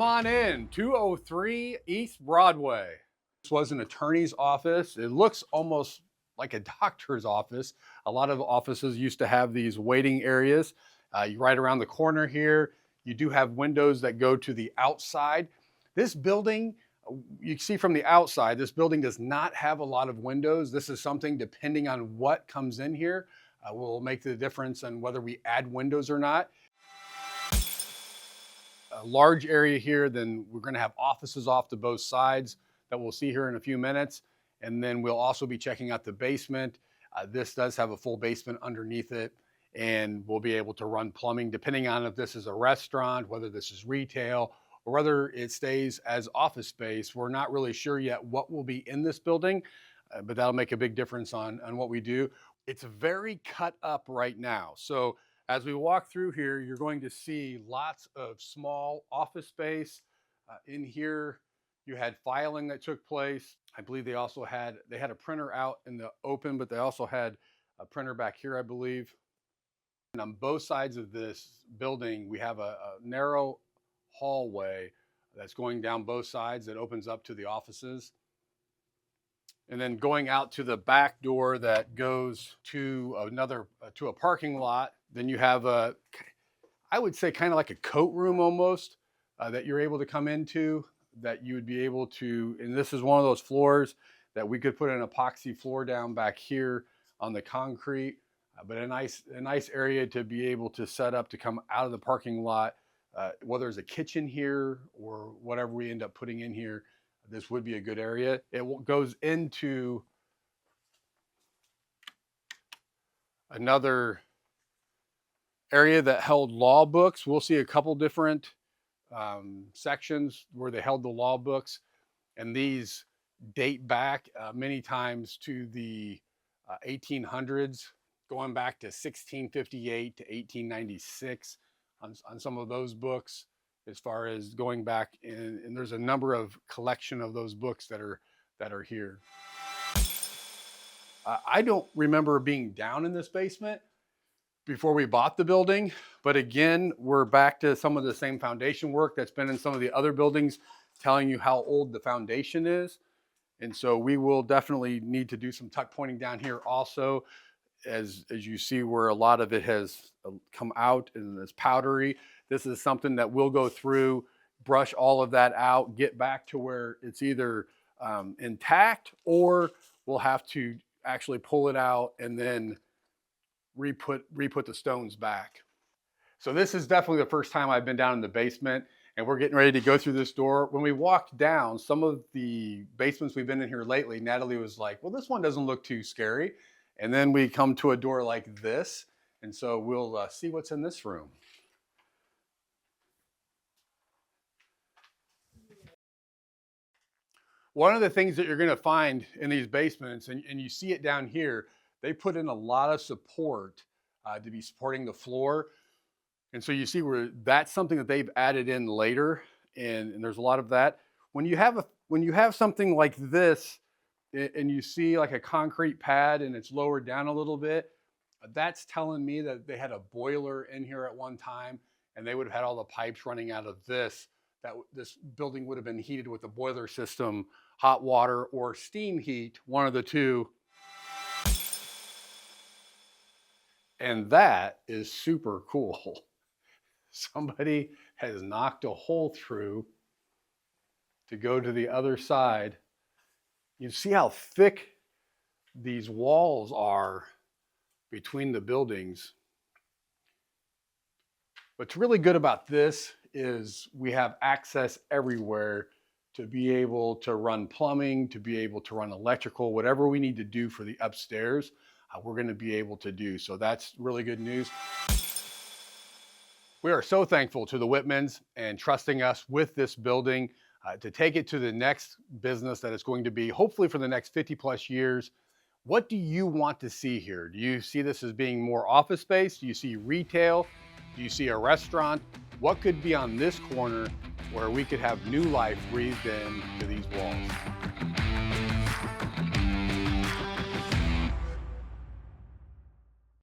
Come on in, 203 East Broadway. This was an attorney's office. It looks almost like a doctor's office. A lot of offices used to have these waiting areas. Right around the corner here, you do have windows that go to the outside. This building, you see from the outside, this building does not have a lot of windows. This is something, depending on what comes in here, will make the difference on whether we add windows or not. A large area here, then we're going to have offices off to both sides that we'll see here in a few minutes. And then we'll also be checking out the basement. This does have a full basement underneath it, and we'll be able to run plumbing depending on if this is a restaurant, whether this is retail, or whether it stays as office space. We're not really sure yet what will be in this building, but that'll make a big difference on what we do. It's very cut up right now. So as we walk through here, you're going to see lots of small office space. In here, you had filing that took place. I believe they had a printer out in the open, but they also had a printer back here, I believe. And on both sides of this building, we have a narrow hallway that's going down both sides that opens up to the offices. And then going out to the back door that goes to a parking lot. Then you have I would say kind of like a coat room almost, that you're able to come into, that you would be able to, and this is one of those floors that we could put an epoxy floor down back here on the concrete, but a nice area to be able to set up to come out of the parking lot. Whether there's a kitchen here or whatever we end up putting in here, this would be a good area. It goes into another area that held law books. We'll see a couple different sections where they held the law books, and these date back many times to the 1800s, going back to 1658 to 1896 on some of those books, as far as going back in, and there's a number of collection of those books that are here. I don't remember being down in this basement before we bought the building, but again, we're back to some of the same foundation work that's been in some of the other buildings, telling you how old the foundation is. And so we will definitely need to do some tuck pointing down here also, as you see where a lot of it has come out and it's powdery. This is something that we'll go through, brush all of that out, get back to where it's either intact, or we'll have to actually pull it out and then re-put the stones back. So this is definitely the first time I've been down in the basement, and we're getting ready to go through this door. When we walked down, some of the basements we've been in here lately, Natalie was like, well, this one doesn't look too scary. And then we come to a door like this, and so we'll see what's in this room. One of the things that you're going to find in these basements, and you see it down here, they put in a lot of support to be supporting the floor. And so you see where that's something that they've added in later, and there's a lot of that. When you have something like this, and you see like a concrete pad and it's lowered down a little bit, that's telling me that they had a boiler in here at one time, and they would have had all the pipes running out of this. This building would have been heated with a boiler system, hot water or steam heat, one of the two. And that is super cool. Somebody has knocked a hole through to go to the other side. You see how thick these walls are between the buildings. What's really good about this is we have access everywhere to be able to run plumbing, to be able to run electrical, whatever we need to do for the upstairs, we're going to be able to do. So that's really good news. We are so thankful to the Whitmans and trusting us with this building to take it to the next business that it's going to be, hopefully for the next 50 plus years. What do you want to see here? Do you see this as being more office space? Do you see retail? Do you see a restaurant? What could be on this corner where we could have new life breathed into these walls?